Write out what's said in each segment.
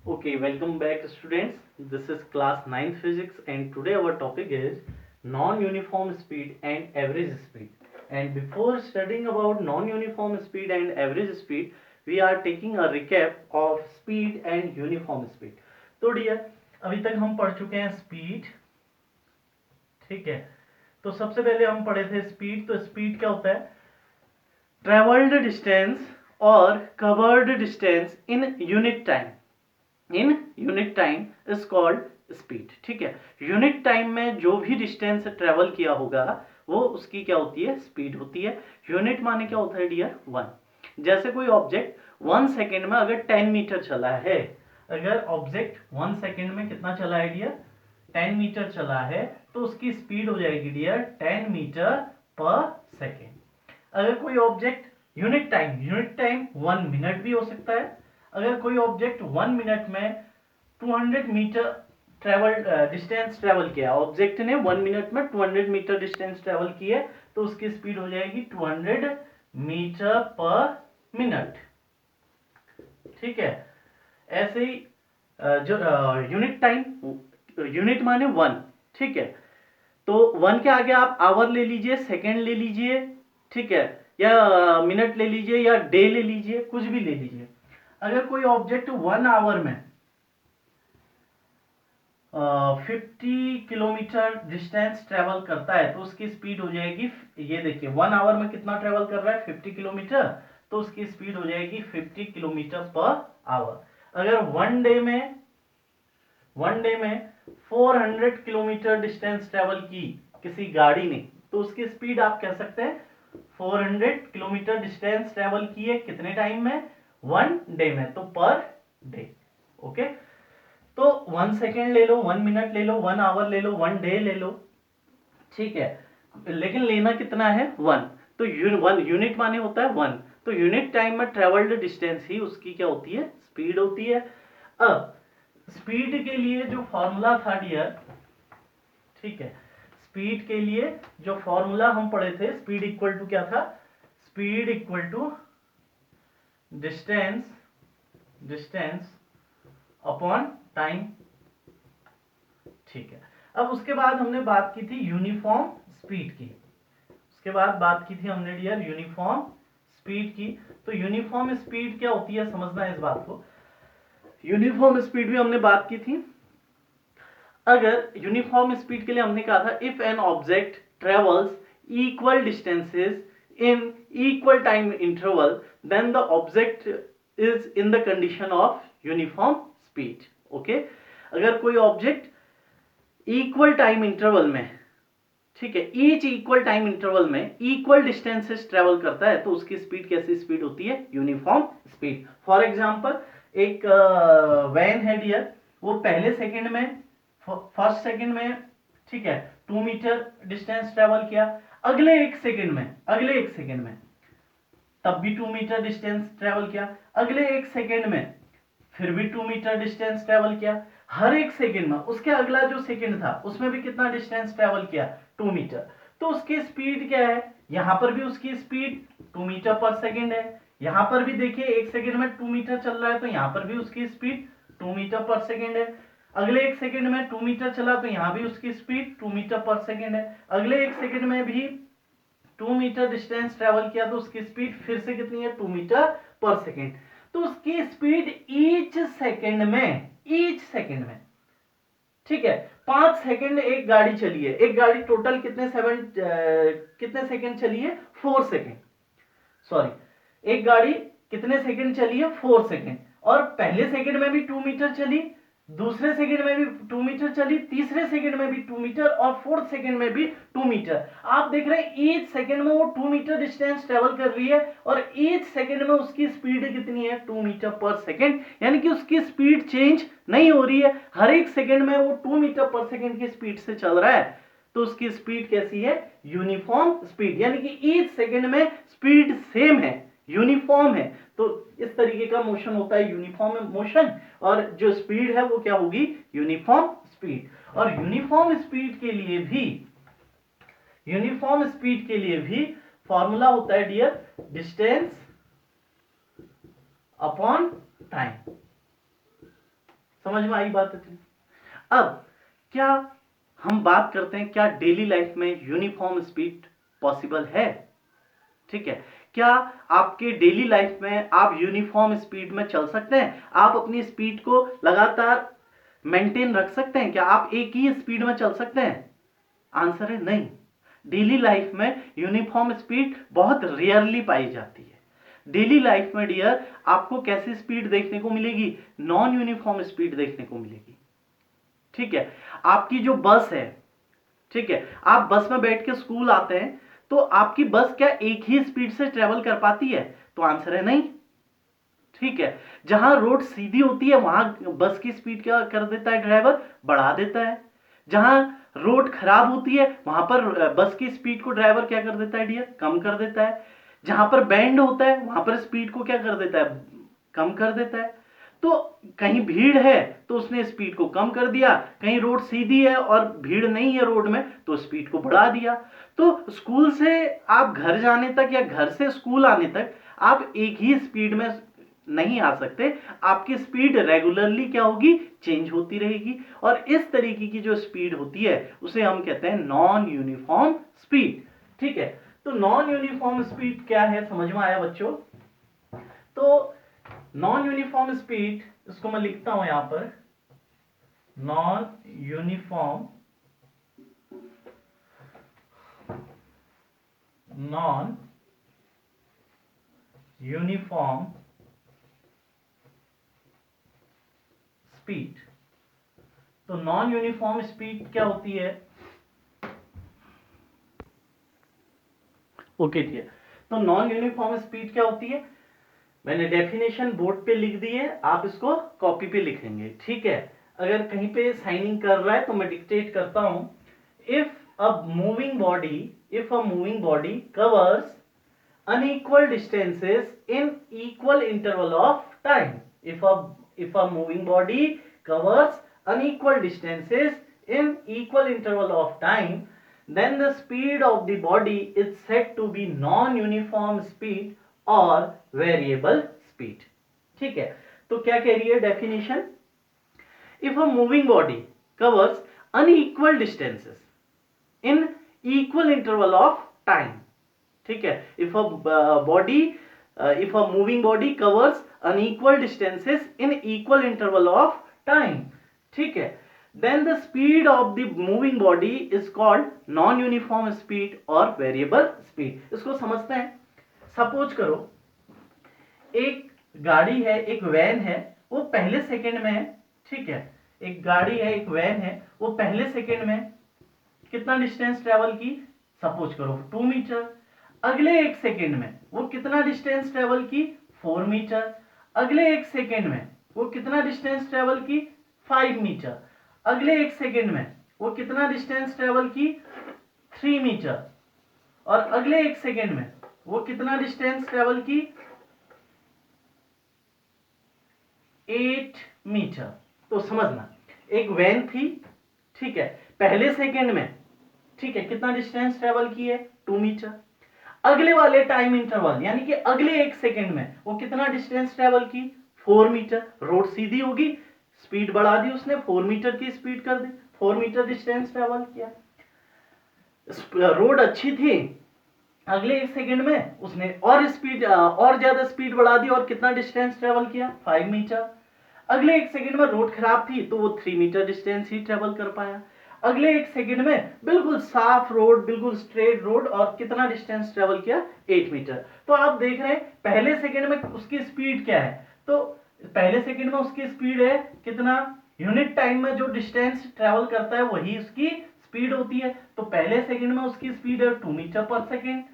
Okay, welcome back students. This is class 9th physics and today our topic is non-uniform speed and average speed. And before studying about non-uniform speed and average speed, we are taking a recap of speed and uniform speed. तो dear अभी तक हम पढ़ चुके हैं speed, ठीक है। तो सबसे पहले हम पढ़े थे स्पीड। तो स्पीड क्या होता है? ट्रेवल्ड डिस्टेंस और covered distance in unit time is called speed, ठीक है। यूनिट टाइम में जो भी डिस्टेंस ट्रेवल किया होगा वो उसकी क्या होती है? स्पीड होती है। यूनिट माने क्या होता है डियर? 1। जैसे कोई ऑब्जेक्ट 1 सेकेंड में अगर 10 मीटर चला है, अगर ऑब्जेक्ट 1 सेकेंड में कितना चला है डियर? 10 मीटर चला है, तो उसकी स्पीड हो जाएगी डियर 10 मीटर पर सेकेंड। अगर कोई ऑब्जेक्ट यूनिट टाइम 1 मिनट भी हो सकता है। अगर कोई ऑब्जेक्ट 1 मिनट में 200 मीटर डिस्टेंस ट्रेवल किया, ऑब्जेक्ट ने 1 मिनट में 200 मीटर डिस्टेंस ट्रेवल किया, तो उसकी स्पीड हो जाएगी 200 मीटर पर मिनट, ठीक है। ऐसे ही जो यूनिट माने 1, ठीक है। तो 1 के आगे आप आवर ले लीजिए, सेकेंड ले लीजिए, ठीक है, या मिनट ले लीजिए, या डे ले लीजिए, कुछ भी ले लीजिए। अगर कोई ऑब्जेक्ट 1 आवर में 50 किलोमीटर डिस्टेंस ट्रेवल करता है, तो उसकी स्पीड हो जाएगी, ये देखिए 1 आवर में कितना ट्रेवल कर रहा है? 50 किलोमीटर, तो उसकी स्पीड हो जाएगी 50 किलोमीटर पर आवर। अगर वन डे में 400 किलोमीटर डिस्टेंस ट्रेवल की किसी गाड़ी ने, तो उसकी स्पीड आप कह सकते हैं 400 किलोमीटर डिस्टेंस ट्रेवल किए कितने टाइम में? 1 डे में, तो पर डे, ओके। तो 1 सेकेंड ले लो, 1 मिनट ले लो, 1 आवर ले लो, 1 डे ले लो, ठीक है, लेकिन लेना कितना है? 1। तो 1 यूनिट माने होता है 1, तो यूनिट टाइम में ट्रेवल्ड डिस्टेंस ही उसकी क्या होती है? स्पीड होती है। अब स्पीड के लिए जो फॉर्मूला था डियर, ठीक है, स्पीड के लिए जो फॉर्मूला हम पढ़े थे, स्पीड इक्वल टू क्या था? Speed equal to distance upon time, ठीक है। अब उसके बाद हमने बात की थी यूनिफॉर्म स्पीड की, उसके बाद बात की थी हमने डियर यूनिफॉर्म स्पीड की। तो यूनिफॉर्म स्पीड क्या होती है, समझना है इस बात को। यूनिफॉर्म स्पीड भी हमने बात की थी। अगर यूनिफॉर्म स्पीड के लिए हमने कहा था, if an object travels equal distances in equal time interval, then the object is in the condition of uniform speed, okay. अगर कोई ऑब्जेक्ट इक्वल टाइम इंटरवल में, ठीक है, ईच इक्वल टाइम इंटरवल में इक्वल डिस्टेंसेस ट्रेवल करता है, तो उसकी स्पीड कैसी स्पीड होती है? Uniform speed. फॉर एग्जांपल, एक वैन है डियर, वो पहले सेकंड में, फर्स्ट सेकंड में, ठीक है, 2 मीटर डिस्टेंस ट्रेवल किया। अगले एक सेकंड में तब भी 2 मीटर डिस्टेंस ट्रेवल किया। अगले एक सेकंड में फिर भी 2 मीटर डिस्टेंस ट्रेवल किया। हर एक सेकंड में उसके अगला जो सेकंड था उसमें भी कितना डिस्टेंस ट्रेवल किया? 2 मीटर। तो उसकी स्पीड क्या है? यहां पर भी उसकी स्पीड 2 मीटर पर सेकंड है। यहां पर भी देखिए एक सेकंड में 2 मीटर चल रहा है, तो यहां पर भी उसकी स्पीड 2 मीटर पर सेकंड है। अगले एक सेकंड में 2 मीटर चला, तो यहां भी उसकी स्पीड 2 मीटर पर सेकंड है। अगले एक सेकंड में भी 2 मीटर डिस्टेंस ट्रेवल किया, तो उसकी स्पीड फिर से कितनी है? 2 मीटर पर सेकंड। तो उसकी स्पीड ईच सेकंड में, ठीक है, 5 सेकंड एक गाड़ी चली है। एक गाड़ी टोटल कितने सेकंड चली है? 4 सेकंड, सॉरी, एक गाड़ी कितने सेकंड चली है? 4 सेकंड। और पहले सेकंड में भी 2 मीटर चली, दूसरे सेकंड में भी 2 मीटर चली, तीसरे सेकंड में भी 2 मीटर, और फोर्थ सेकंड में भी 2 मीटर। आप देख रहे हैं ईच सेकंड में वो 2 मीटर डिस्टेंस ट्रेवल कर रही है, और ईच सेकंड में उसकी स्पीड कितनी है? 2 मीटर पर सेकंड। यानी कि उसकी स्पीड चेंज नहीं हो रही है, हर एक सेकंड में वो 2 मीटर पर सेकंड की स्पीड से चल रहा है, तो उसकी स्पीड कैसी है? Uniform speed. यानी कि ईच सेकंड में स्पीड सेम है, यूनिफॉर्म है। तो इस तरीके का मोशन होता है यूनिफॉर्म मोशन, और जो स्पीड है वो क्या होगी? Uniform speed. और यूनिफॉर्म स्पीड के लिए भी फॉर्मूला होता है डियर, डिस्टेंस अपॉन टाइम, समझ में आई बात इतनी? अब क्या हम बात करते हैं, क्या डेली लाइफ में यूनिफॉर्म स्पीड पॉसिबल है? ठीक है, क्या आपके डेली लाइफ में आप यूनिफॉर्म स्पीड में चल सकते हैं? आप अपनी स्पीड को लगातार मेंटेन रख सकते हैं? क्या आप एक ही स्पीड में चल सकते हैं? आंसर है नहीं। डेली लाइफ में यूनिफॉर्म स्पीड बहुत रेयरली पाई जाती है। डेली लाइफ में डियर आपको कैसी स्पीड देखने को मिलेगी? नॉन यूनिफॉर्म स्पीड देखने को मिलेगी। ठीक है, आपकी जो बस है, ठीक है, आप बस में बैठ के स्कूल आते हैं, तो आपकी बस क्या एक ही स्पीड से ट्रेवल कर पाती है? तो आंसर है नहीं। ठीक है, जहां रोड सीधी होती है वहां बस की स्पीड क्या कर देता है ड्राइवर? बढ़ा देता है। जहां रोड खराब होती है वहां पर बस की स्पीड को ड्राइवर क्या कर देता है डियर? कम कर देता है। जहां पर बैंड होता है वहां पर स्पीड को क्या कर देता है? कम कर देता है। तो कहीं भीड़ है तो उसने स्पीड को कम कर दिया, कहीं रोड सीधी है और भीड़ नहीं है रोड में तो स्पीड को बढ़ा दिया। तो स्कूल से आप घर जाने तक या घर से स्कूल आने तक आप एक ही स्पीड में नहीं आ सकते। आपकी स्पीड रेगुलरली क्या होगी? चेंज होती रहेगी। और इस तरीके की जो स्पीड होती है उसे हम कहते हैं नॉन यूनिफॉर्म स्पीड। ठीक है, तो नॉन यूनिफॉर्म स्पीड क्या है, समझ में आया बच्चों? तो नॉन यूनिफॉर्म स्पीड, इसको मैं लिखता हूं यहां पर, नॉन यूनिफॉर्म स्पीड। तो नॉन यूनिफॉर्म स्पीड क्या होती है? ओके ठीक है, तो नॉन यूनिफॉर्म स्पीड क्या होती है? मैंने डेफिनेशन बोर्ड पे लिख दी है, आप इसको कॉपी पे लिखेंगे। ठीक है, अगर कहीं पे साइनिंग कर रहा है तो मैं डिक्टेट करता हूं। If a moving body covers unequal distances in equal interval of time. If a moving body covers unequal distances in equal interval of time, then the speed of the body is said to be non-uniform speed or variable speed. ठीक है, तो क्या कह रही है definition? If a moving body covers unequal distances in equal interval of time, ठीक है, if a moving body covers unequal distances in equal interval of time, ठीक है, then the speed of the moving body is called non uniform speed और variable speed. इसको समझते हैं। Suppose करो एक गाड़ी है, एक वैन है, वो पहले सेकंड में है। ठीक है, एक गाड़ी है, एक वैन है, वो पहले सेकंड में कितना डिस्टेंस ट्रेवल की? सपोज करो 2 मीटर। अगले एक सेकेंड में वो कितना डिस्टेंस ट्रेवल की? 4 मीटर। अगले एक सेकेंड में वो कितना डिस्टेंस ट्रेवल की? 5 मीटर। अगले एक सेकेंड में वो कितना डिस्टेंस ट्रेवल की? 3 मीटर। और अगले एक सेकेंड में वो कितना डिस्टेंस ट्रेवल की? 8 मीटर। तो समझना, एक वैन थी, ठीक है, पहले सेकेंड में, ठीक है, कितना डिस्टेंस ट्रेवल की है? 2 मीटर। अगले वाले टाइम इंटरवल यानी कि अगले एक सेकंड में वो कितना डिस्टेंस ट्रेवल की? 4 मीटर। रोड सीधी होगी, स्पीड बढ़ा दी उसने, 4 मीटर की स्पीड कर दी, 4 मीटर डिस्टेंस ट्रेवल किया। रोड अच्छी थी, अगले एक सेकंड में उसने और ज्यादा स्पीड बढ़ा दी और कितना डिस्टेंस ट्रेवल किया? 5 मीटर। अगले एक सेकंड में रोड खराब थी तो वो 3 मीटर डिस्टेंस ही ट्रेवल कर पाया। अगले एक सेकंड में बिल्कुल साफ रोड, बिल्कुल स्ट्रेट रोड, और कितना डिस्टेंस ट्रेवल किया? 8 मीटर। तो आप देख रहे हैं पहले सेकंड में उसकी स्पीड क्या है? तो पहले सेकंड में उसकी स्पीड है कितना? यूनिट टाइम में जो डिस्टेंस ट्रेवल करता है वही उसकी स्पीड होती है। तो पहले सेकंड में उसकी स्पीड है 2 मीटर पर सेकंड।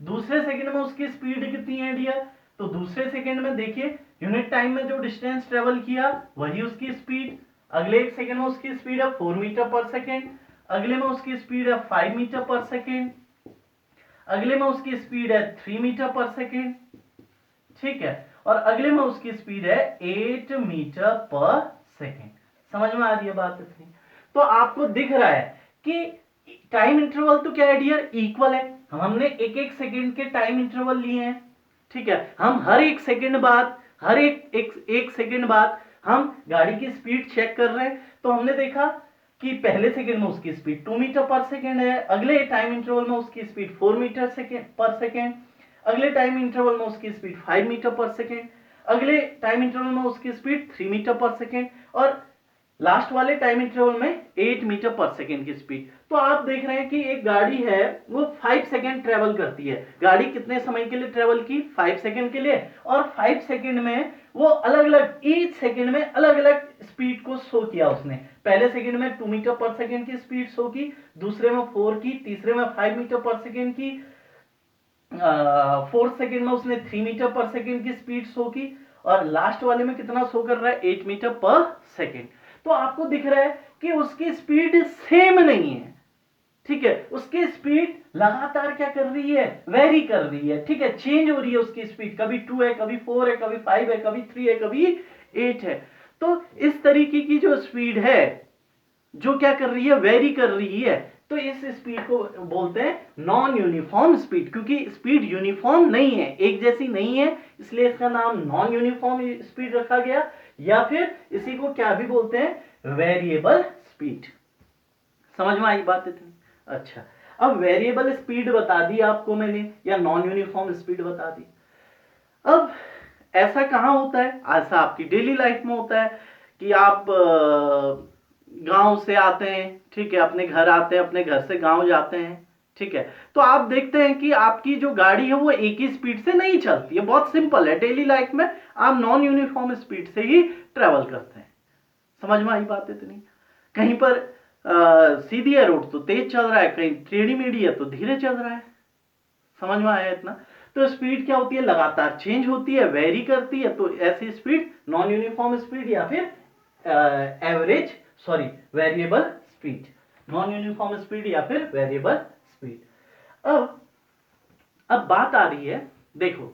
दूसरे सेकंड में उसकी स्पीड कितनी है डियर? तो दूसरे सेकंड में देखिए यूनिट टाइम में जो डिस्टेंस ट्रेवल किया वही उसकी स्पीड। अगले एक सेकंड में उसकी स्पीड है 4 मीटर पर सेकंड। अगले में उसकी स्पीड है 5 मीटर पर सेकंड। अगले में उसकी स्पीड है 3 मीटर पर सेकंड। ठीक है, और अगले में उसकी स्पीड है 8 मीटर पर सेकंड। समझ में आ रही है बात इतनी? तो आपको दिख रहा है कि टाइम इंटरवल तो क्या है डियर? इक्वल है। हमने एक एक सेकंड के टाइम इंटरवल लिए हैं। ठीक है, हम हर एक सेकंड बाद, हर एक सेकंड बाद हम गाड़ी की स्पीड चेक कर रहे हैं तो हमने देखा कि पहले सेकंड में उसकी स्पीड 2 मीटर पर सेकंड है, अगले टाइम इंटरवल में उसकी स्पीड 4 मीटर पर सेकंड, अगले टाइम इंटरवल में उसकी स्पीड 5 मीटर पर सेकंड, अगले टाइम इंटरवल में उसकी स्पीड 3 मीटर पर सेकंड और लास्ट वाले टाइम इंटरवल में 8 मीटर पर सेकंड की स्पीड। तो आप देख रहे हैं कि एक गाड़ी है वो 5 सेकंड ट्रेवल करती है। गाड़ी कितने समय के लिए ट्रेवल की? 5 सेकंड के लिए। और 5 सेकंड में वो अलग अलग ईच सेकंड में अलग अलग स्पीड को शो किया उसने। पहले सेकंड में 2 मीटर पर सेकंड की स्पीड शो की, दूसरे में 4 की, तीसरे में 5 मीटर पर सेकंड की, फोर्थ सेकंड में उसने 3 मीटर पर सेकंड की स्पीड शो की और लास्ट वाले में कितना शो कर रहा है? 8 मीटर पर सेकंड। तो आपको दिख रहा है कि उसकी स्पीड सेम नहीं है, ठीक है, उसकी स्पीड लगातार क्या कर रही है? वेरी कर रही है, ठीक है, चेंज हो रही है उसकी स्पीड, कभी 2 है, कभी 4 है, कभी 5 है, कभी 3 है, कभी 8 है। तो इस तरीके की जो स्पीड है जो क्या कर रही है? वेरी कर रही है। तो इस स्पीड को बोलते हैं नॉन यूनिफॉर्म स्पीड, क्योंकि स्पीड यूनिफॉर्म नहीं है, एक जैसी नहीं है, इसलिए इसका नाम नॉन यूनिफॉर्म स्पीड रखा गया। या फिर इसी को क्या भी बोलते हैं? Variable speed. समझ में आई बात इतनी? अच्छा, अब वेरिएबल स्पीड बता दी आपको मैंने या नॉन यूनिफॉर्म स्पीड बता दी। अब ऐसा कहां होता है? ऐसा आपकी डेली लाइफ में होता है कि आप गांव से आते हैं, ठीक है, अपने घर आते हैं, अपने घर से गांव जाते हैं, ठीक है, तो आप देखते हैं कि आपकी जो गाड़ी है वो एक ही स्पीड से नहीं चलती है। बहुत सिंपल है, डेली लाइफ में आप नॉन यूनिफॉर्म स्पीड से ही ट्रेवल करते हैं। समझ में आई बात इतनी? कहीं पर सीधी है रोड तो तेज चल रहा है, कहीं टेढ़ी मेढ़ी है तो धीरे चल रहा है। समझ में आया इतना? तो स्पीड क्या होती है? लगातार चेंज होती है, वेरी करती है। तो ऐसी स्पीड नॉन यूनिफॉर्म स्पीड या फिर average sorry variable speed, non uniform speed या फिर वेरिएबल स्पीड। अब बात आ रही है, देखो,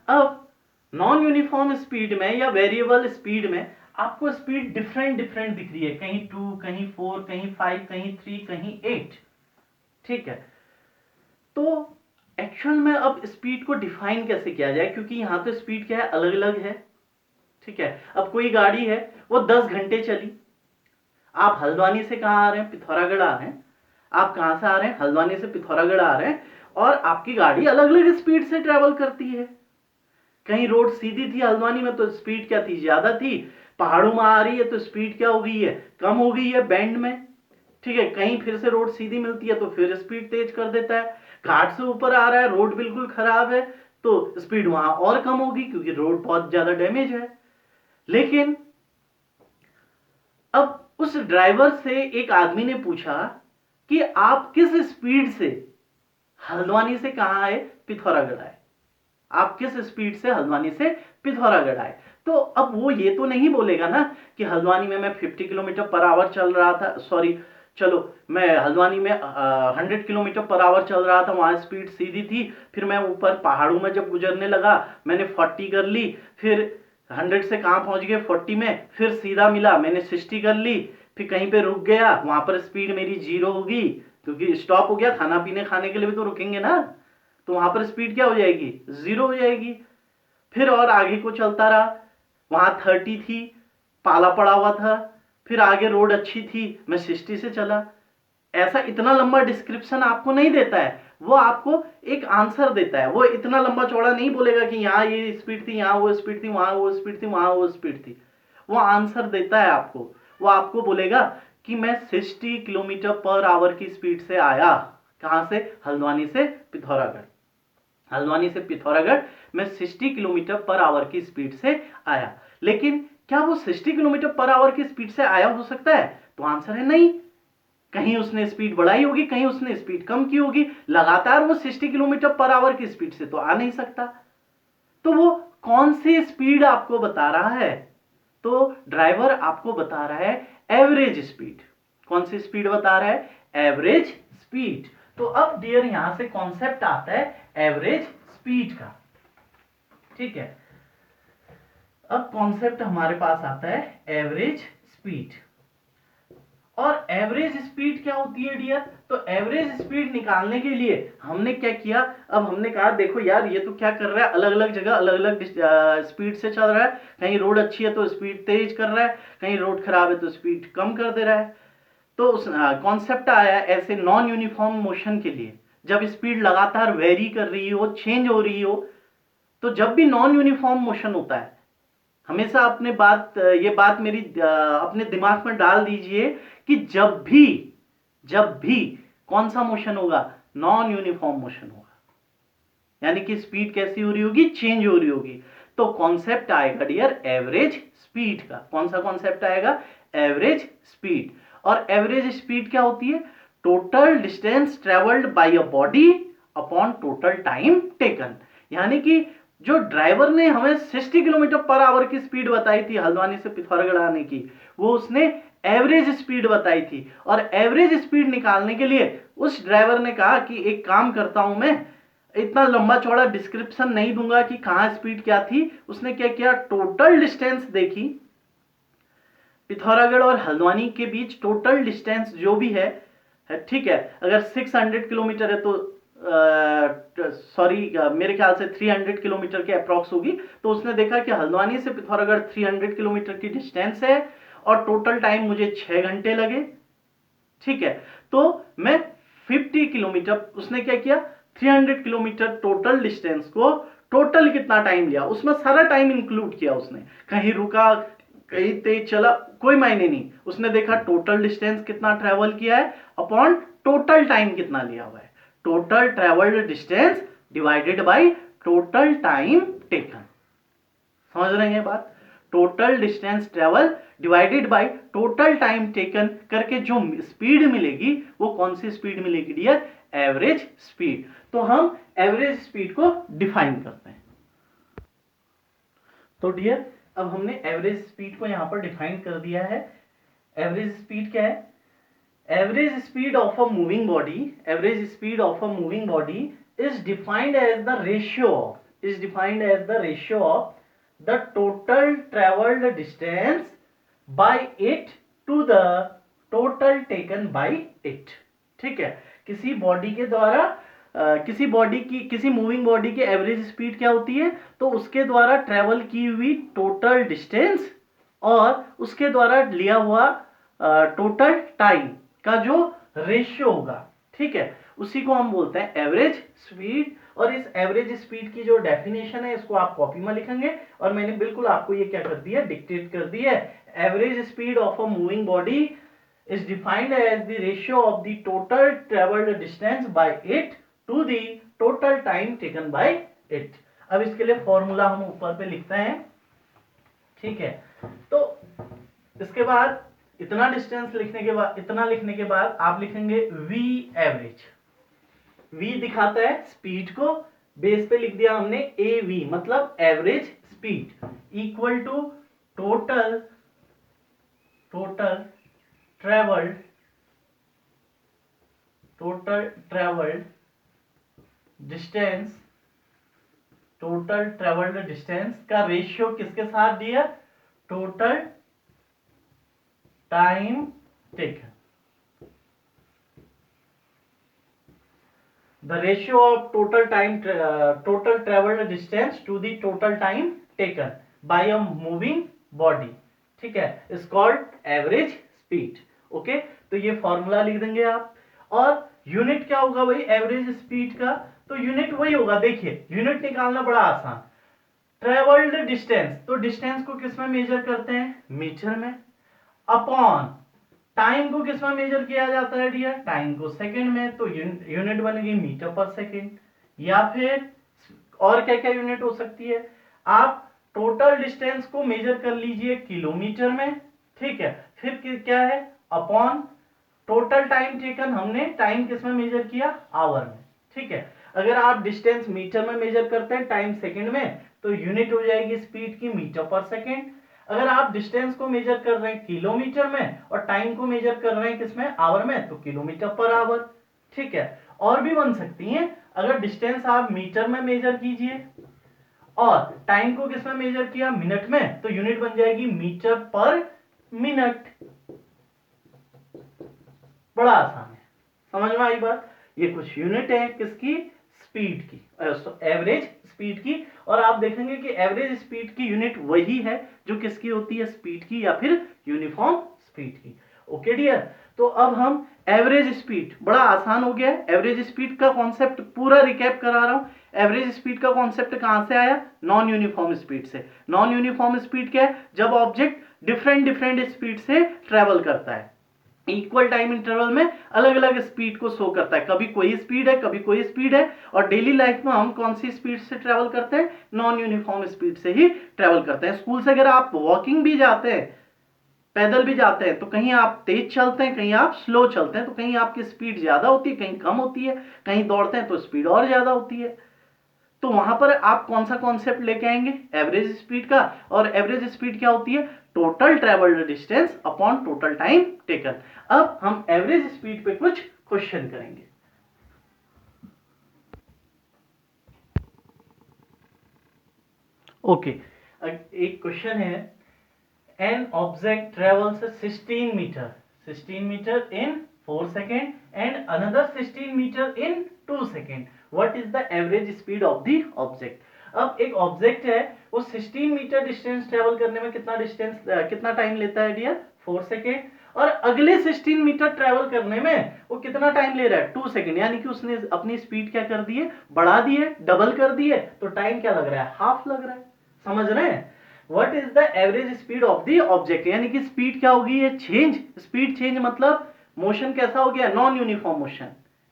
अब नॉन यूनिफॉर्म स्पीड में या वेरिएबल स्पीड में आपको स्पीड डिफरेंट डिफरेंट दिख रही है, कहीं 2, कहीं 4, कहीं 5, कहीं 3, कहीं 8, ठीक है। तो एक्चुअल में अब स्पीड को डिफाइन कैसे किया जाए, क्योंकि यहां तो स्पीड क्या है? अलग अलग है, ठीक है। अब कोई गाड़ी है वो 10 घंटे चली, आप हल्द्वानी से कहां आ रहे हैं? पिथौरागढ़ आ रहे हैं। आप कहां से आ रहे हैं? हल्द्वानी से पिथौरागढ़ आ रहे हैं और आपकी गाड़ी अलग अलग स्पीड से ट्रेवल करती है। कहीं रोड सीधी थी हल्द्वानी में तो स्पीड क्या थी? ज्यादा थी। पहाड़ों में आ रही है तो स्पीड क्या हो गई है? कम हो गई है बैंड में, ठीक है। कहीं फिर से रोड सीधी मिलती है तो फिर स्पीड तेज कर देता है। घाट से ऊपर आ रहा है, रोड बिल्कुल खराब है तो स्पीड वहां और कम होगी क्योंकि रोड बहुत ज्यादा डैमेज है। लेकिन अब उस ड्राइवर से एक आदमी ने पूछा कि आप किस स्पीड से हल्द्वानी से कहां आए? पिथौरागढ़ आए। आप किस स्पीड से हल्द्वानी से पिथौरागढ़ आए? तो अब वो ये तो नहीं बोलेगा ना कि हल्द्वानी में मैं 50 किलोमीटर पर आवर चल रहा था, सॉरी चलो मैं हल्द्वानी में 100 किलोमीटर पर आवर चल रहा था, वहां स्पीड सीधी थी, फिर मैं ऊपर पहाड़ों में जब गुजरने लगा मैंने 40 कर ली, फिर 100 से कहां पहुंच गए? 40 में, फिर सीधा मिला मैंने 60 कर ली, फिर कहीं पे रुक गया, वहां पर स्पीड मेरी 0 होगी क्योंकि स्टॉप हो गया, खाना पीने खाने के लिए भी तो रुकेंगे ना, तो वहां पर स्पीड क्या हो जाएगी? 0 हो जाएगी। फिर और आगे को चलता रहा, वहां 30 थी, पाला पड़ा हुआ था, फिर आगे रोड अच्छी थी, मैं 60 से चला। ऐसा इतना लंबा डिस्क्रिप्शन आपको नहीं देता है, वो आपको एक आंसर देता है। वो इतना लंबा चौड़ा नहीं बोलेगा कि यहाँ ये स्पीड थी, यहाँ वो स्पीड थी, वहां वो स्पीड थी, वहां वो स्पीड थी। वो आंसर देता है आपको। वो आपको बोलेगा कि मैं 60 किलोमीटर पर आवर की स्पीड से आया। कहां से? हल्द्वानी से पिथौरागढ़। हल्द्वानी से पिथौरागढ़ में 60 किलोमीटर पर आवर की स्पीड से आया। लेकिन क्या वो 60 किलोमीटर पर आवर की स्पीड से आया हो सकता है? तो आंसर है नहीं। कहीं उसने स्पीड बढ़ाई होगी, कहीं उसने स्पीड कम की होगी। लगातार वो 60 किलोमीटर पर आवर की स्पीड से तो आ नहीं सकता। तो वो कौन सी स्पीड आपको बता रहा है? तो ड्राइवर आपको बता रहा है एवरेज स्पीड। कौन सी स्पीड बता रहा है? Average speed. तो अब डियर यहां से कॉन्सेप्ट आता है एवरेज स्पीड का, ठीक है। अब कॉन्सेप्ट हमारे पास आता है एवरेज स्पीड। और एवरेज स्पीड क्या होती है डियर? तो एवरेज स्पीड निकालने के लिए हमने क्या किया, अब हमने कहा देखो यार ये तो क्या कर रहा है, अलग अलग जगह अलग अलग स्पीड से चल रहा है, कहीं रोड अच्छी है तो स्पीड तेज कर रहा है, कहीं रोड खराब है तो स्पीड कम कर दे रहा है। तो उस कॉन्सेप्ट आया ऐसे नॉन यूनिफॉर्म मोशन के लिए, जब स्पीड लगातार वेरी कर रही हो, चेंज हो रही हो, तो जब भी नॉन यूनिफॉर्म मोशन होता है, हमेशा अपने ये बात मेरी अपने दिमाग में डाल दीजिए कि जब भी कौन सा मोशन होगा? नॉन यूनिफॉर्म मोशन होगा, यानी कि स्पीड कैसी हो रही होगी? चेंज हो रही होगी। तो कॉन्सेप्ट आएगा डियर एवरेज स्पीड का। कौन सा कॉन्सेप्ट आएगा? Average speed. और एवरेज स्पीड क्या होती है? Total distance travelled by a body upon total time taken. यानी कि जो ड्राइवर ने हमें 60 किलोमीटर पर आवर की स्पीड बताई थी हल्द्वानी से पिथौरागढ़ आने की, वो उसने एवरेज स्पीड बताई थी। और एवरेज स्पीड निकालने के लिए उस ड्राइवर ने कहा कि एक काम करता हूं, मैं इतना लंबा चौड़ा डिस्क्रिप्शन नहीं दूंगा कि कहां स्पीड क्या थी। उसने क्या किया? टोटल डिस्टेंस देखी, पिथौरागढ़ और हल्द्वानी के बीच टोटल डिस्टेंस जो भी है, ठीक है, अगर 600 किलोमीटर है तो सॉरी मेरे ख्याल से 300 किलोमीटर के अप्रॉक्स होगी। तो उसने देखा कि हल्द्वानी से पिथौरागढ़ 300 किलोमीटर की डिस्टेंस है और टोटल टाइम मुझे 6 घंटे लगे, ठीक है। तो मैं 50 किलोमीटर, उसने क्या किया? 300 किलोमीटर टोटल डिस्टेंस को टोटल कितना टाइम लिया, उसमें सारा टाइम इंक्लूड किया उसने, कहीं रुका कहीं तेज चला कोई मायने नहीं। उसने देखा टोटल डिस्टेंस कितना ट्रेवल किया है अपॉन टोटल टाइम कितना लिया हुआ है, total travelled distance divided by total time taken. समझ रहे हैं बात? Total distance travel divided by total time taken करके जो स्पीड मिलेगी वो कौन सी स्पीड मिलेगी डियर? Average speed. तो हम एवरेज स्पीड को डिफाइन करते हैं। तो डियर अब हमने एवरेज स्पीड को यहां पर डिफाइन कर दिया है। एवरेज स्पीड क्या है? Average speed of a moving body, average speed of a moving body is defined as the ratio of the total traveled distance by it to the total taken by it। ठीक है, किसी body के द्वारा किसी moving body की average speed क्या होती है? तो उसके द्वारा ट्रेवल की हुई टोटल डिस्टेंस और उसके द्वारा लिया हुआ टोटल टाइम का जो रेशियो होगा, ठीक है, उसी को हम बोलते हैं एवरेज स्पीड। और इस एवरेज स्पीड की जो डेफिनेशन है इसको आप कॉपी में लिखेंगे, और मैंने बिल्कुल आपको ये क्या कर दिया? डिक्टेट कर दिया है। Average speed of a moving body is defined as the ratio of the total travelled distance by it to the total time taken by it. अब इसके लिए फॉर्मूला हम ऊपर पे लिखते हैं, ठीक है। तो इसके बाद इतना डिस्टेंस लिखने के बाद आप लिखेंगे v एवरेज। v दिखाता है स्पीड को, बेस पे लिख दिया हमने av मतलब average speed equal to total travelled distance का रेशियो किसके साथ दिया? Total time taken. The ratio of total traveled distance to the total time taken by a moving body, ठीक है, is called average speed। Okay, तो ये formula लिख देंगे आप। और यूनिट क्या होगा भाई एवरेज स्पीड का? तो यूनिट वही होगा, देखिए यूनिट निकालना बड़ा आसान। ट्रेवल्ड डिस्टेंस, तो डिस्टेंस को किस में मेजर करते हैं? मीटर में। अपॉन टाइम को किस में मेजर किया जाता है डियर? टाइम को सेकंड में, तो यूनिट बनेगी मीटर पर सेकंड। या फिर और क्या क्या यूनिट हो सकती है? आप टोटल डिस्टेंस को मेजर कर लीजिए किलोमीटर में, ठीक है। फिर क्या है? अपॉन टोटल टाइम टेकन, हमने टाइम किस में मेजर किया? आवर में, ठीक है। अगर आप डिस्टेंस मीटर में मेजर करते हैं, टाइम सेकंड में, तो यूनिट हो जाएगी स्पीड की मीटर पर सेकंड। अगर आप डिस्टेंस को मेजर कर रहे हैं किलोमीटर में और टाइम को मेजर कर रहे हैं किसमें? आवर में, तो किलोमीटर पर आवर, ठीक है। और भी बन सकती हैं, अगर डिस्टेंस आप मीटर में मेजर कीजिए और टाइम को किसमें मेजर किया? मिनट में, तो यूनिट बन जाएगी मीटर पर मिनट। बड़ा आसान है। समझ में आई बात? ये कुछ यूनिट है किसकी? स्पीड की, एवरेज स्पीड की। और आप देखेंगे कि एवरेज स्पीड की यूनिट वही है जो किसकी होती है? स्पीड की या फिर यूनिफॉर्म स्पीड की। ओके डियर, तो अब हम एवरेज स्पीड, बड़ा आसान हो गया है। एवरेज स्पीड का कॉन्सेप्ट पूरा रिकैप करा रहा हूं। एवरेज स्पीड का कॉन्सेप्ट कहां से आया? नॉन यूनिफॉर्म स्पीड से। नॉन यूनिफॉर्म स्पीड क्या है? जब ऑब्जेक्ट डिफरेंट डिफरेंट स्पीड से ट्रेवल करता है, इक्वल टाइम इंटरवल में अलग अलग स्पीड को शो करता है। कभी कोई स्पीड है, कभी कोई स्पीड है। और डेली लाइफ में हम कौन सी स्पीड से ट्रेवल करते हैं? नॉन यूनिफॉर्म स्पीड से ही ट्रेवल करते हैं। स्कूल से अगर आप वॉकिंग भी जाते हैं, पैदल भी जाते हैं, तो कहीं आप तेज चलते हैं, कहीं आप स्लो चलते हैं, तो कहीं आपकी स्पीड ज्यादा होती है, कहीं कम होती है। कहीं दौड़ते हैं तो स्पीड और ज्यादा होती है। तो वहां पर आप कौन सा कॉन्सेप्ट लेके आएंगे? एवरेज स्पीड का। और एवरेज स्पीड क्या होती है? Total travelled distance upon total time taken. अब हम एवरेज स्पीड पे कुछ क्वेश्चन करेंगे। ओके, एक क्वेश्चन है, an object travels 16 metre, 16 metre in 4 second and another 16 metre in 2 second, what is the average speed of the object? अब एक object है, वो 16 मीटर डिस्टेंस ट्रेवल करने में कितना टाइम लेता है डियर? 4 सेकेंड। और अगले 16 मीटर ट्रेवल करने में वो कितना टाइम ले रहा है? 2 सेकेंड। यानी कि उसने अपनी स्पीड क्या कर दी है? बढ़ा दी है, डबल कर दी है। तो टाइम क्या लग रहा है? हाफ लग रहा है। समझ रहे हैं? What is the average speed of the object? यानी कि स्पीड क्या होगी? ये चेंज, स्पीड चेंज मतलब मोशन कैसा हो गया? Non uniform motion.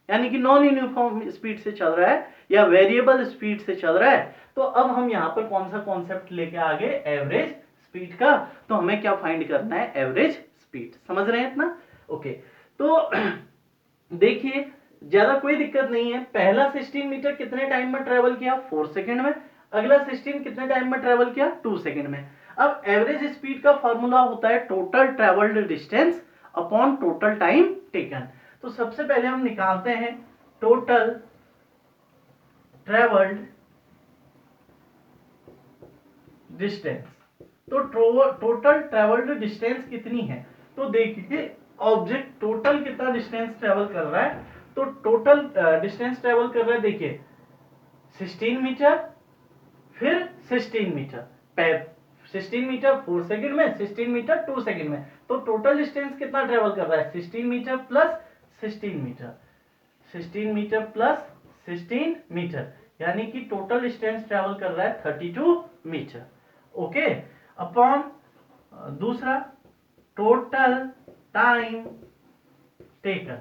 यानी कि नॉन यूनिफॉर्म स्पीड से चल रहा है या वेरिएबल स्पीड से चल रहा है। तो अब हम यहां पर कौन सा कॉन्सेप्ट लेके आगे? एवरेज स्पीड का। तो हमें क्या फाइंड करना है? Average speed. समझ रहे हैं इतना? ओके, तो देखिए, ज्यादा कोई दिक्कत नहीं है। पहला 16 मीटर कितने टाइम में ट्रेवल किया? 4 सेकेंड में। अगला 16 कितने टाइम में ट्रेवल किया? 2 सेकेंड में। अब एवरेज स्पीड का फॉर्मूला होता है total travelled distance upon total time taken. तो सबसे पहले हम निकालते हैं टोटल ट्रेवल्ड डिस्टेंस। तो टोटल ट्रेवल्ड डिस्टेंस कितनी है? तो देखिए, ऑब्जेक्ट टोटल कितना डिस्टेंस ट्रेवल कर रहा है। तो टोटल डिस्टेंस ट्रेवल कर रहा है, देखिए 16 मीटर, फिर 16 मीटर, 16 मीटर 4 सेकंड में, 16 मीटर 2 सेकंड में। तो टोटल डिस्टेंस कितना ट्रेवल कर रहा है? 16 metre plus 16 metre, 16 metre plus 16 metre, यानी कि टोटल डिस्टेंस ट्रेवल कर रहा है 32 मीटर। ओके, अपॉन दूसरा total time taken,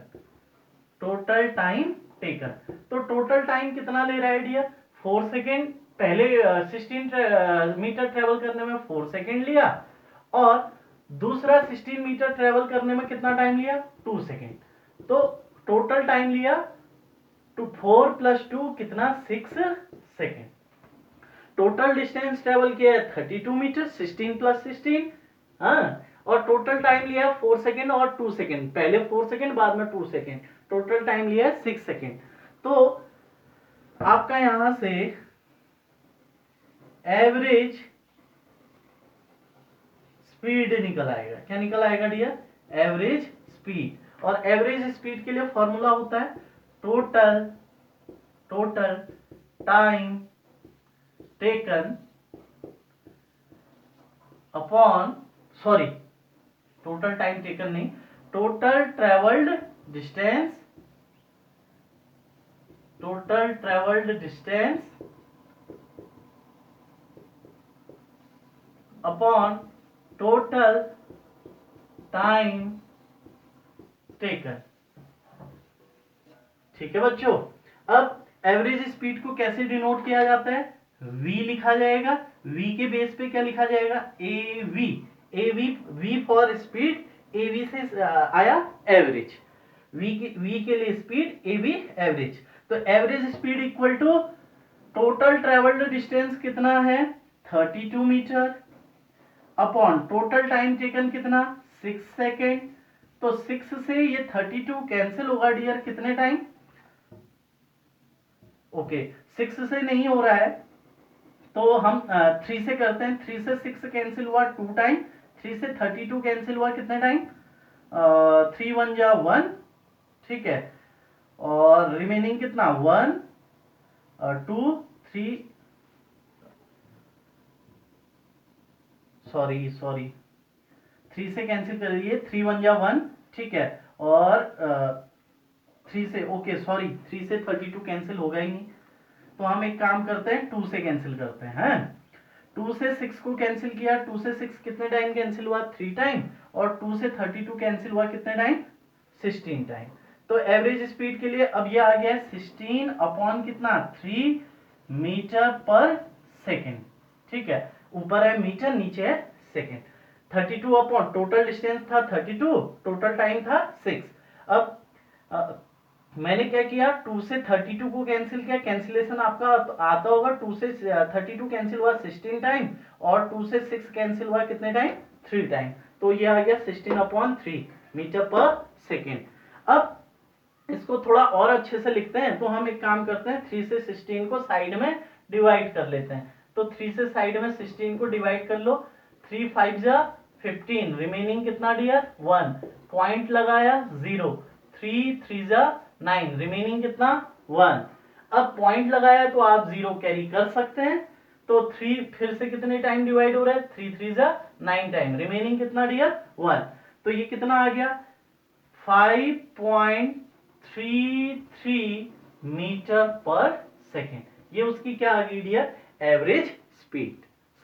total time taken. तो टोटल टाइम कितना ले रहा है डियर? 4 सेकेंड। पहले 16 मीटर ट्रेवल करने में 4 सेकेंड लिया, और दूसरा 16 मीटर ट्रेवल करने में कितना टाइम लिया? 2 सेकेंड। तो टोटल टाइम लिया टू 4 प्लस 2 कितना? 6 सेकेंड। टोटल डिस्टेंस ट्रेवल किया है 32 मीटर, 16 प्लस 16। हाँ, और टोटल टाइम लिया 4 सेकेंड और 2 सेकेंड। पहले 4 सेकेंड, बाद में 2 सेकेंड। टोटल टाइम लिया है 6 सेकेंड। तो आपका यहां से एवरेज स्पीड निकल आएगा। क्या निकल आएगा डियर? Average speed. और एवरेज स्पीड के लिए फॉर्मूला होता है total time taken upon, sorry, total time taken नहीं, total travelled distance, total travelled distance upon total time taken. ठीक है बच्चों? अब एवरेज स्पीड को कैसे डिनोट किया जाता है? v लिखा जाएगा। v के बेस पे क्या लिखा जाएगा? v फॉर स्पीड, av से आया एवरेज। v के लिए स्पीड, av एवरेज। तो average speed equal to total travelled distance कितना है? 32 metre upon total time taken कितना? 6 सेकेंड। तो 6 से ये 32 कैंसिल होगा डियर, कितने टाइम? ओके, 6 से नहीं हो रहा है, तो हम 3 से करते हैं। 3 से 6 कैंसिल हुआ 2 टाइम, 3 से 32 कैंसिल हुआ कितने टाइम? 3 1 जा 1, ठीक है, और रिमेनिंग कितना 1 2 3, सॉरी 3 से कैंसिल कर दीजिए, 3 1 जा 1, ठीक है, और 3 से, ओके सॉरी 3 से 32 कैंसिल होगा ही नहीं, तो हम एक काम करते हैं 2 से कैंसिल करते हैं। 2 से 6 को कैंसिल किया, 2 से 6 कितने टाइम कैंसिल हुआ 3 टाइम, और 2 से 32 कैंसिल हुआ कितने टाइम 16 टाइम। तो एवरेज स्पीड के लिए अब ये आ गया 16 अपॉन कितना 3 मीटर पर सेकेंड, ठीक है, ऊपर है मीटर नीचे है सेकेंड। 32 अपॉन टोटल डिस्टेंस था 32, टोटल टाइम था 6। अब मैंने क्या किया 2 से 32 को कैंसिल किया, कैंसिलेशन आपका आता होगा, 2 से 32 कैंसिल हुआ 16 टाइम, और 2 से 6 कैंसिल हुआ कितने टाइम 3 टाइम, तो ये आ गया 16 अपॉन 3 मीटर पर सेकेंड। अब इसको थोड़ा और अच्छे से लिखते हैं, तो हम एक काम करते हैं 3 से 16 को साइड में डिवाइड कर लेते हैं। तो 3 से साइड में 16 को डिवाइड कर लो, 3 5 जा 15, रिमेनिंग कितना डियर 1, पॉइंट लगाया 0, 3 3 जा 9, रिमेनिंग कितना 1। अब पॉइंट लगाया तो आप 0 कैरी कर सकते हैं, तो 3 फिर से कितने टाइम डिवाइड हो रहा है 3 3 जा 9 टाइम, रिमेनिंग कितना डियर 1। तो ये कितना आ गया 5.33 मीटर पर सेकेंड, ये उसकी क्या आ गई डियर एवरेज स्पीड।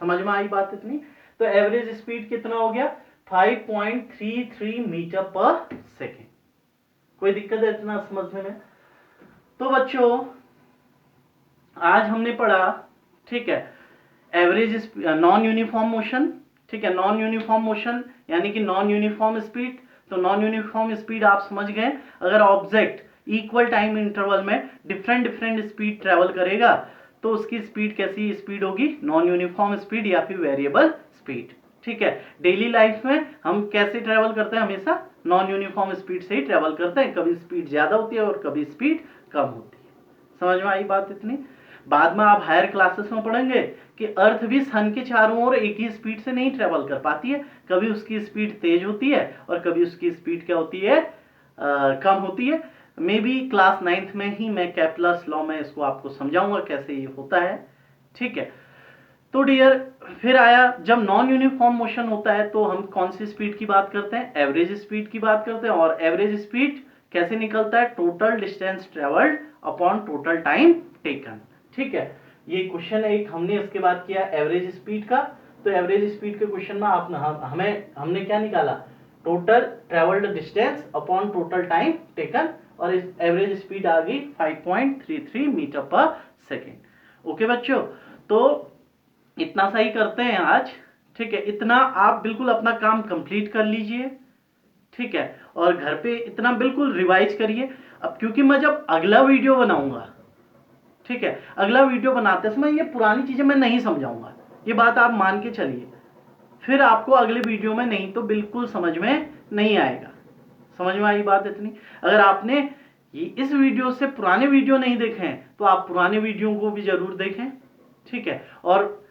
समझ में आई बात इतनी? तो एवरेज स्पीड कितना हो गया 5.33 मीटर पर सेकेंड। कोई दिक्कत है इतना समझने में? तो बच्चों आज हमने पढ़ा, ठीक है, एवरेज नॉन यूनिफॉर्म मोशन, ठीक है, नॉन यूनिफॉर्म मोशन यानी कि नॉन यूनिफॉर्म स्पीड। तो नॉन यूनिफॉर्म स्पीड आप समझ गए, अगर ऑब्जेक्ट इक्वल टाइम इंटरवल में डिफरेंट स्पीड ट्रेवल करेगा तो उसकी स्पीड कैसी स्पीड होगी, नॉन यूनिफॉर्म स्पीड या फिर वेरिएबल स्पीड, ठीक है। डेली लाइफ में हम कैसे ट्रेवल करते हैं, हमेशा नॉन यूनिफॉर्म स्पीड से ही ट्रेवल करते हैं, कभी स्पीड ज्यादा होती है और कभी स्पीड कम होती है। समझ में आई बात इतनी? बाद में आप हायर क्लासेस में पढ़ेंगे कि अर्थ भी सन के चारों ओर एक ही स्पीड से नहीं ट्रेवल कर पाती है, कभी उसकी स्पीड तेज होती है और कभी उसकी स्पीड क्या होती है कम होती है। मे बी क्लास 9th में ही मैं केपलर्स लॉ में इसको आपको समझाऊंगा कैसे ये होता है, ठीक है। तो डियर फिर आया जब नॉन यूनिफॉर्म मोशन होता है तो हम कौन सी स्पीड की बात करते हैं, एवरेज स्पीड की बात करते हैं। और एवरेज स्पीड कैसे निकलता है, total distance travelled upon total time taken, ठीक है। ये क्वेश्चन एक हमने इसके बाद किया एवरेज स्पीड का। तो एवरेज स्पीड के क्वेश्चन में हमने क्या निकाला, total travelled distance upon total time taken, और इस एवरेज स्पीड आ गई 5.33 मीटर पर सेकेंड। ओके बच्चों, तो इतना सा ही करते हैं आज, ठीक है। इतना आप बिल्कुल अपना काम कंप्लीट कर लीजिए, ठीक है, और घर पे इतना बिल्कुल रिवाइज करिए। अब क्योंकि मैं जब अगला वीडियो बनाऊंगा, ठीक है, अगला वीडियो बनाते समय ये पुरानी चीजें मैं नहीं समझाऊंगा, ये बात आप मान के चलिए, फिर आपको अगले वीडियो में नहीं तो बिल्कुल समझ में नहीं आएगा। समझ में आई बात इतनी? अगर आपने इस वीडियो से पुराने वीडियो नहीं देखे हैं तो आप पुराने वीडियो को भी जरूर देखें, ठीक है। और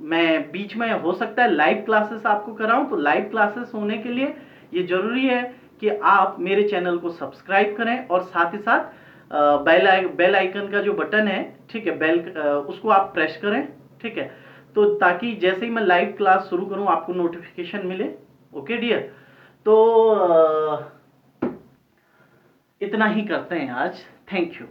मैं बीच में हो सकता है लाइव क्लासेस आपको कराऊं, तो लाइव क्लासेस होने के लिए ये जरूरी है कि आप मेरे चैनल को सब्सक्राइब करें और साथ ही साथ बेल आइकन का जो बटन है, ठीक है, बेल उसको आप प्रेस करें, ठीक है, तो ताकि जैसे ही मैं लाइव क्लास शुरू करूं आपको नोटिफिकेशन मिले। ओके डियर, तो इतना ही करते हैं आज। Thank you.